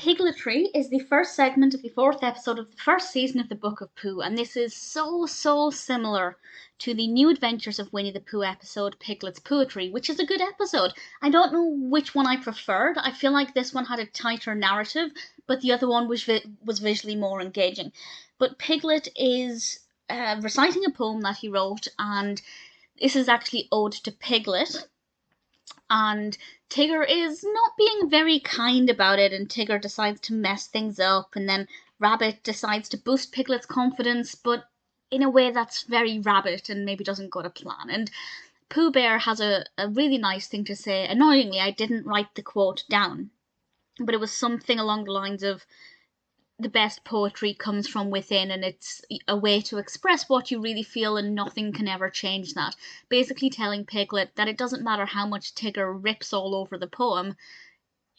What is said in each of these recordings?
Pigletry is the first segment of the fourth episode of the first season of the Book of Pooh, and this is so similar to the New Adventures of Winnie the Pooh episode, Piglet's Poetry, which is a good episode. I don't know which one I preferred. I feel like this one had a tighter narrative, but the other one was visually more engaging. But Piglet is reciting a poem that he wrote, and this is actually ode to Piglet. And Tigger is not being very kind about it, and Tigger decides to mess things up, and then Rabbit decides to boost Piglet's confidence, but in a way that's very Rabbit and maybe doesn't go to plan. And Pooh Bear has a really nice thing to say. Annoyingly, I didn't write the quote down, but it was something along the lines of, the best poetry comes from within, and it's a way to express what you really feel, and nothing can ever change that. Basically telling Piglet that it doesn't matter how much Tigger rips all over the poem,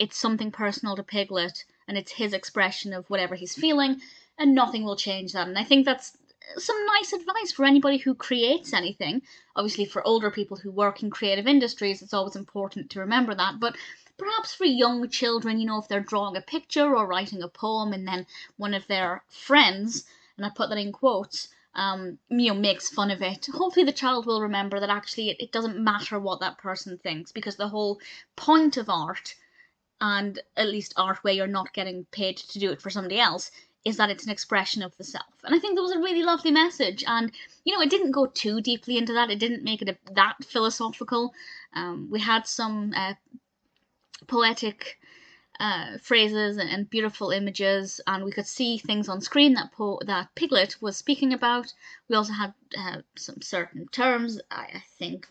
it's something personal to Piglet, and it's his expression of whatever he's feeling, and nothing will change that. And I think that's some nice advice for anybody who creates anything. Obviously, for older people who work in creative industries, it's always important to remember that, but perhaps for young children, if they're drawing a picture or writing a poem, and then one of their friends, and I put that in quotes, makes fun of it. Hopefully the child will remember that actually it doesn't matter what that person thinks, because the whole point of art, and at least art where you're not getting paid to do it for somebody else, is that it's an expression of the self. And I think that was a really lovely message, and it didn't go too deeply into that. It didn't make it that philosophical. We had some poetic phrases and beautiful images, and we could see things on screen that Piglet was speaking about. We also had some certain terms. I think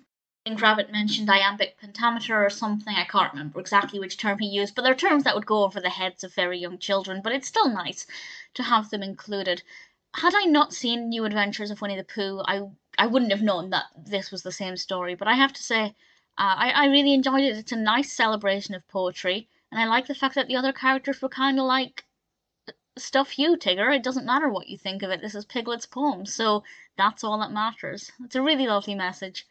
Rabbit mentioned iambic pentameter or something. I can't remember exactly which term he used, but they're terms that would go over the heads of very young children, but it's still nice to have them included. Had I not seen New Adventures of Winnie the Pooh, I wouldn't have known that this was the same story, but I have to say, I really enjoyed it. It's a nice celebration of poetry, and I like the fact that the other characters were kind of like, stuff you, Tigger, it doesn't matter what you think of it, this is Piglet's poem, so that's all that matters. It's a really lovely message.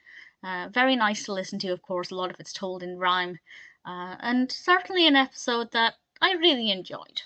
Very nice to listen to, of course. A lot of it's told in rhyme, and certainly an episode that I really enjoyed.